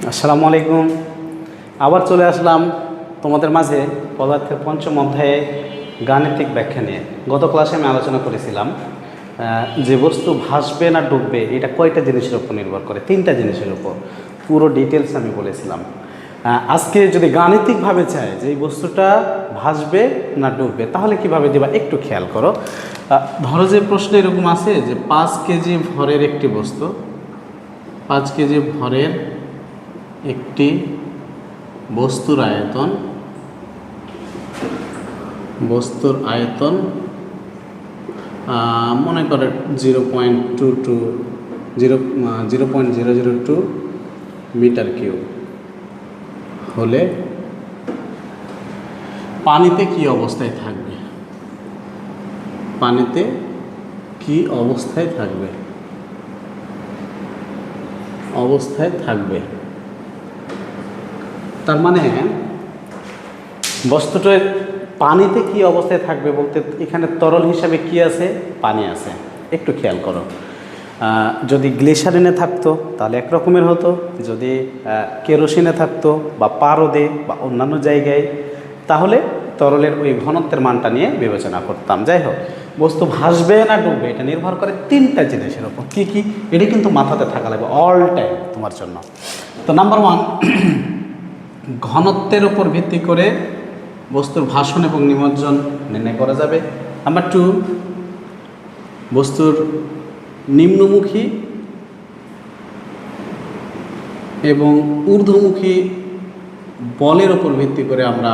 আসসালামু আলাইকুম। আবার চলে আসলাম তোমাদের মাঝে পদার্থের পঞ্চম অধ্যায়ে গাণিতিক ব্যাখ্যা নিয়ে। গত ক্লাসে আমি আলোচনা করেছিলাম যে বস্তু ভাসবে না ডুববে এটা কয়টা জিনিসের উপর নির্ভর করে, তিনটা জিনিসের উপর পুরো ডিটেলস আমি বলেছিলাম। আজকে যদি গাণিতিকভাবে চাই যে এই বস্তুটা ভাসবে না ডুববে তাহলে কিভাবে দিবা একটু খেয়াল করো। ধরো যে প্রশ্ন এরকম আছে যে 5 কেজি ভরের একটি বস্তু, 5 কেজি ভরের একটি বস্তুর আয়তন মনে করে 0.002 মিটার কিউব হলে পানিতে কি অবস্থায় থাকবে? পানিতে কি অবস্থায় থাকবে? তার মানে বস্তুটার পানিতে কি অবস্থায় থাকবে বলতে এখানে তরল হিসাবে কি আছে? পানি আছে। একটু খেয়াল করো, যদি গ্লিসারিনে থাকতো তাহলে এক রকমের হতো, যদি কেরোসিনে থাকতো বা পারদে বা অন্যান্য জায়গায় তাহলে তরলের ওই ঘনত্বের মানটা নিয়ে বিবেচনা করতাম। যাই হোক, বস্তু ভাসবে না ডুববে এটা নির্ভর করে তিনটা জিনিসের উপর। কি কি? এটা কিন্তু মাথাতে থাকা লাগবে অল টাইম তোমার জন্য। তো নাম্বার 1, ঘনত্বের উপর ভিত্তি করে বস্তুর ভাসন এবং নিমজ্জন নির্ণয় করা যাবে। নাম্বার 2, বস্তুর নিম্নমুখী এবং ঊর্ধ্বমুখী বলের উপর ভিত্তি করে আমরা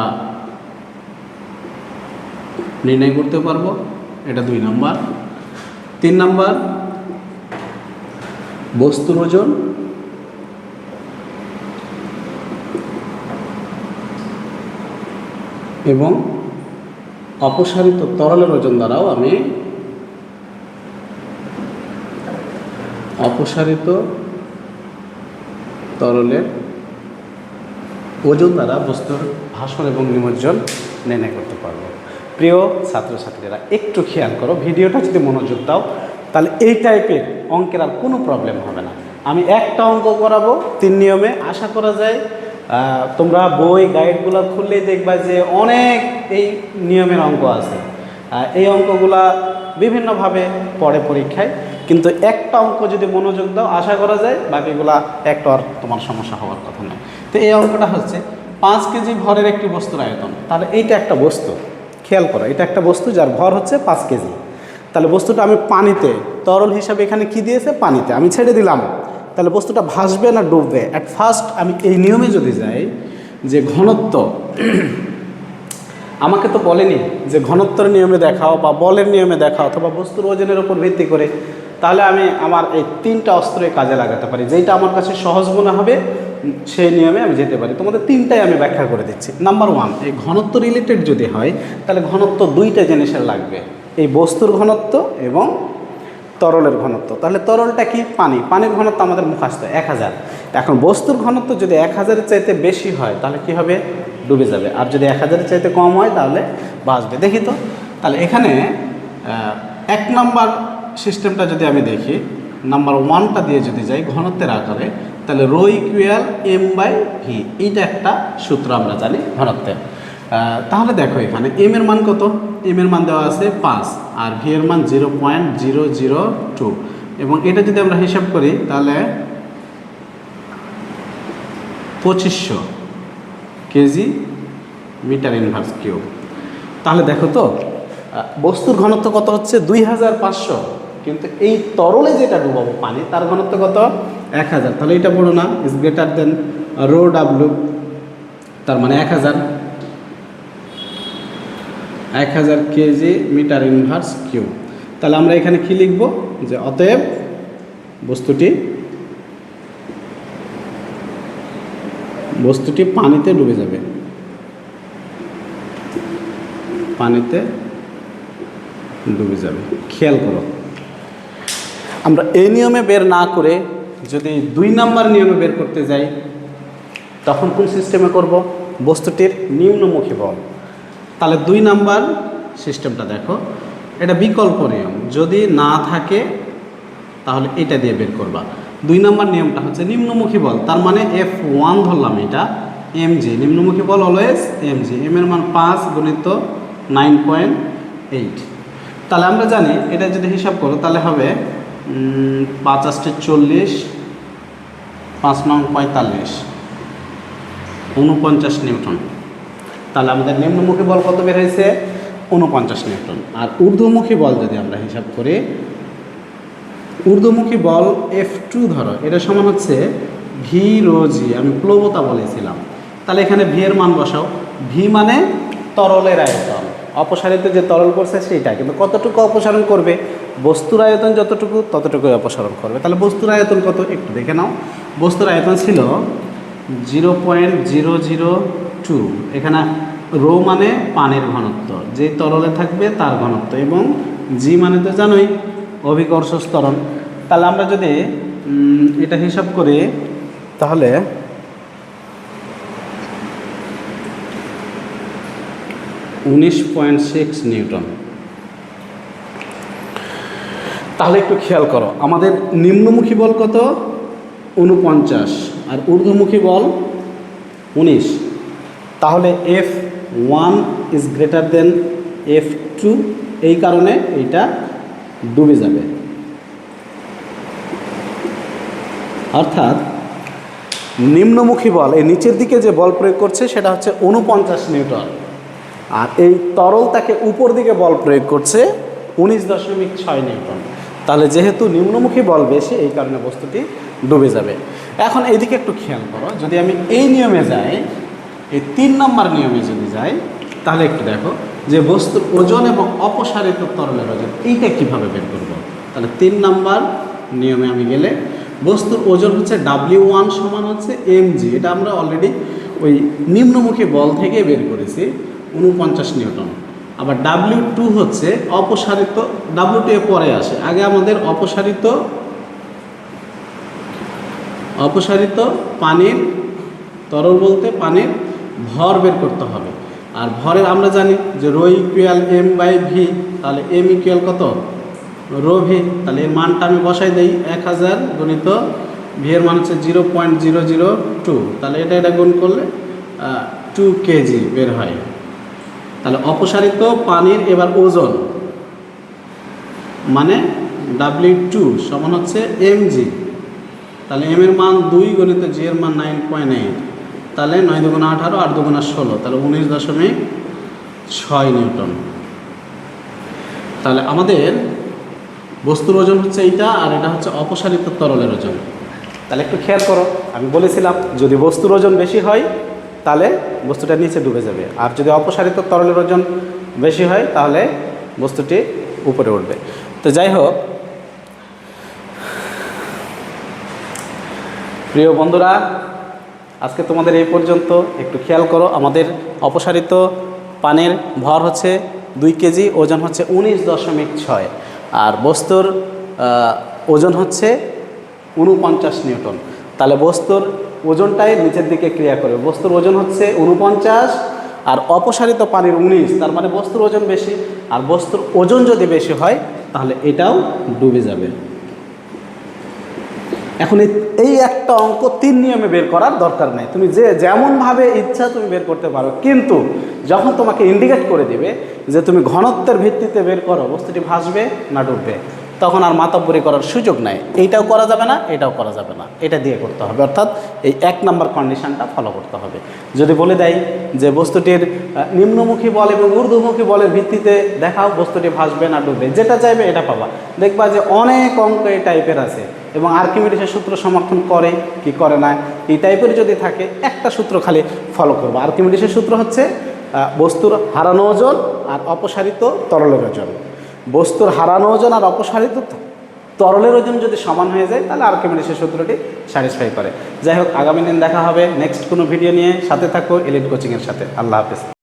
নির্ণয় করতে পারবো, এটা 2 নাম্বার। 3 নাম্বার, বস্তুর ওজন এবং অপসারিত তরলের ওজন দ্বারাও আমি অপসারিত তরলের ওজন দ্বারা বস্তুর ভাসন এবং নিমজ্জন নির্ণয় করতে পারবো। প্রিয় ছাত্রছাত্রীরা একটু খেয়াল করো, ভিডিওটা যদি মনোযোগ দাও তাহলে এই টাইপের অঙ্কের আর কোনো প্রবলেম হবে না। আমি একটা অঙ্ক করাবো 3 নিয়মে, আশা করা যায় তোমরা বই গাইডগুলো খুললেই দেখবা যে অনেক এই নিয়মের অঙ্ক আছে। এই অঙ্কগুলা বিভিন্নভাবে পড়ে পরীক্ষায়, কিন্তু একটা অঙ্ক যদি মনোযোগ দাও আশা করা যায় বাকিগুলা একটা আর তোমার সমস্যা হওয়ার কথা নয়। তো এই অঙ্কটা হচ্ছে 5 কেজি ভরের একটি বস্তুর আয়তন। তাহলে এইটা একটা বস্তু, খেয়াল করো, এটা একটা বস্তু যার ভর হচ্ছে 5 কেজি। তাহলে বস্তুটা আমি পানিতে, তরল হিসাবে এখানে কি দিয়েছে? পানিতে আমি ছেড়ে দিলাম। তাহলে বস্তুটা ভাসবে না ডুববে? অ্যাট ফার্স্ট আমি এই নিয়মে যদি যাই যে ঘনত্ব, আমাকে তো বলেনি যে ঘনত্বের নিয়মে দেখাও বা বলের নিয়মে দেখাও অথবা বস্তুর ওজনের উপর ভিত্তি করে, তাহলে আমি আমার এই 3টা অস্ত্রে কাজে লাগাতে পারি। যেইটা আমার কাছে সহজ মনে হবে সেই নিয়মে আমি যেতে পারি। তোমাদের 3টাই আমি ব্যাখ্যা করে দিচ্ছি। নাম্বার 1, এই ঘনত্ব রিলেটেড যদি হয় তাহলে ঘনত্ব 2টা জিনিসের লাগবে, এই বস্তুর ঘনত্ব এবং তরলের ঘনত্ব। তাহলে তরলটা কি? পানি। পানির ঘনত্ব আমাদের মুখস্থ 1000। এখন বস্তুর ঘনত্ব যদি 1000-এর চাইতে বেশি হয় তাহলে কি হবে? ডুবে যাবে। আর যদি 1000-এর চাইতে কম হয় তাহলে ভাসবে। দেখি তো, তাহলে এখানে 1 নাম্বার সিস্টেমটা যদি আমি দেখি, নাম্বার 1টা দিয়ে যদি যাই ঘনত্বের আকারে, তাহলে ρ = m/v, এইটা একটা সূত্র আমরা জানি ঘনত্বের। তাহলে দেখো এখানে m এর মান কত? m এর মান দেওয়া আছে 5 আর v এর মান 0.002, এবং এটা যদি আমরা হিসাব করি তাহলে 2500 কেজি মিটার ইনভার্স কিউব। তাহলে দেখো তো বস্তুর ঘনত্ব কত হচ্ছে? 2500, কিন্তু এই তরলে যেটা ডুবাবো পানি তার ঘনত্ব কত? 1000। তাহলে এটা বড় না, ইজ গ্রেটার দেন ρw, তার মানে 1000 কেজি মিটার ইনভার্স কিউব। তাহলে আমরা এখানে কি লিখব? যে অতএব বস্তুটি পানিতে ডুবে যাবে, পানিতে ডুবে যাবে। খেয়াল করো, আমরা এই নিয়মে বের না করে যদি 2 নাম্বার নিয়মে বের করতে যাই তখন কোন সিস্টেমে করব? বস্তুটির নিম্নমুখী বল। তাহলে 2 নাম্বার সিস্টেমটা দেখো, এটা বিকল্প নিয়ম, যদি না থাকে তাহলে এটা দিয়ে বের করবা। 2 নম্বর নিয়মটা হচ্ছে নিম্নমুখী বল, তার মানে F1 ধরলাম, এটা mg, নিম্নমুখী বল অলওয়েজ mg, m এর মান 5 গুণিত 9.8। তাহলে আমরা জানি এটা যদি হিসাব করো তাহলে হবে 5 × 40, 5 × 9 45, 49 নিউটন। তাহলে আমাদের নিম্নমুখী বল কত বের হয়েছে? 49 নিউটন। আর ঊর্ধ্বমুখী বল যদি আমরা হিসাব করি, ঊর্ধ্বমুখী বল F2 ধরো, এটা সমান হচ্ছে ভি রো জি, আমি প্লবতা বলেছিলাম। তাহলে এখানে ভি এর মান বসাও, ভি মানে তরলের আয়তন, অপসারিত যে তরল করছে সেইটা, কিন্তু কতটুকু অপসারণ করবে? বস্তুর আয়তন যতটুকু ততটুকুই অপসারণ করবে। তাহলে বস্তুর আয়তন কত একটু দেখে নাও। বস্তুর আয়তন ছিল 0.002, এখানে রো মানে পানির ঘনত্ব, যে তরলে থাকবে তার ঘনত্ব, এবং জি মানে তো জানোই অভিকর্ষ ত্বরণ। তাহলে আমরা যদি এটা হিসাব করি তাহলে 19.6 নিউটন। তাহলে একটু খেয়াল করো, আমাদের নিম্নমুখী বল কত? 49, আর ঊর্ধ্বমুখী বল 19। তাহলে F1 is greater than F2, এই কারণে এইটা ডুবে যাবে। অর্থাৎ নিম্নমুখী বল, এই নিচের দিকে যে বল প্রয়োগ করছে সেটা হচ্ছে 49 নিউটন, আর এই তরল তাকে উপর দিকে বল প্রয়োগ করছে 19.6 নিউটন। তাহলে যেহেতু নিম্নমুখী বল বেশি, এই কারণে বস্তুটি ডুবে যাবে। এখন এইদিকে একটু খেয়াল করো, যদি আমি এই নিয়মে যাই, এই 3 নম্বর নিয়মে যদি যাই, তাহলে একটু দেখো যে বস্তুর ওজন এবং অপসারিত তরলের ওজন, এইটা কীভাবে বের করব। তাহলে 3 নম্বর নিয়মে আমি গেলে, বস্তুর ওজন হচ্ছে W1 সমান হচ্ছে mg, এটা আমরা অলরেডি ওই নিম্নমুখী বল থেকে বের করেছি 49 নিউটন। আবার W2 হচ্ছে অপসারিত, W2 এ পরে আসে, আগে আমাদের অপসারিত পানির তরল বলতে পানির ভর বের করতে হবে। আর ভরের আমরা জানি যে রো ইকুয়াল m/v, তাহলে m ইকুয়াল কত? Rho V. তাহলে এর মানটা আমি বসাই দিই 1000 গুণিত ভি এর মান হচ্ছে 0.002, তাহলে এটা গুণ করলে 2 কেজি বের হয়। তাহলে অপসারিত পানির এবার ওজন মানে W2 সমান হচ্ছে mg, তাহলে m এর মান 2 গুণিত g এর মান 9.8, তাহলে 9 × 2 = 18, 8 × 2 = 16, তাহলে 19.6 নিউটন। তাহলে আমাদের বস্তুর ওজন হচ্ছে এইটা, আর এটা হচ্ছে অপসারিত তরলের ওজন। তাহলে একটু খেয়াল করো, আমি বলেছিলাম যদি বস্তুর ওজন বেশি হয় তাহলে বস্তুটা নিচে ডুবে যাবে, আর যদি অপসারিত তরলের ওজন বেশি হয় তাহলে বস্তুটি উপরে উঠবে। তো যাই হোক প্রিয় বন্ধুরা, আজকে তোমাদের এই পর্যন্ত। একটু খেয়াল করো, আমাদের অপসারিত পানির ভর হচ্ছে 2 কেজি, ওজন হচ্ছে 19.6, আর বস্তুর ওজন হচ্ছে 49 নিউটন। তাহলে বস্তুর ওজনটাই নিচের দিকে ক্রিয়া করবে। বস্তুর ওজন হচ্ছে 49 আর অপসারিত পানির 19, তার মানে বস্তুর ওজন বেশি, আর বস্তুর ওজন যদি বেশি হয় তাহলে এটাও ডুবে যাবে। এখন এই একটা অঙ্ক 3 নিয়মে বের করার দরকার নেই, তুমি যেমনভাবে ইচ্ছা তুমি বের করতে পারো, কিন্তু যখন তোমাকে ইন্ডিকেট করে দিবে যে তুমি ঘনত্বের ভিত্তিতে বের করো বস্তুটি ভাসবে না ডুববে, তখন আর মাতব্বরি করার সুযোগ নাই। এইটাও করা যাবে না, এটাও করা যাবে না, এটা দিয়ে করতে হবে। অর্থাৎ এই 1 নম্বর কন্ডিশনটা ফলো করতে হবে। যদি বলে দেয় যে বস্তুটির নিম্নমুখী বল এবং ঊর্ধ্বমুখী বলের ভিত্তিতে দেখাও বস্তুটি ভাসবে না ডুববে, যেটা চাইবে এটা পাবা। দেখবা যে অনেক অঙ্ক এই টাইপের আছে, এবং আর্কিমিডিসের সূত্র সমর্থন করে কি করে না, এই টাইপের যদি থাকে একটা সূত্র খালি ফলো করবো। আর্কিমিডিসের সূত্র হচ্ছে বস্তুর হারানো ওজন আর অপসারিত তরলের ওজন। বস্তুর হারানো ওজন আর অপসারিত তরলের ওজন যদি সমান হয়ে যায় তাহলে আর্কিমিডিসের সূত্রটি স্যাটিসফাই করে। যাই হোক, আগামী দিন দেখা হবে নেক্সট কোনো ভিডিও নিয়ে। সাথে থাকো এলিট কোচিংয়ের সাথে। আল্লাহ হাফেজ।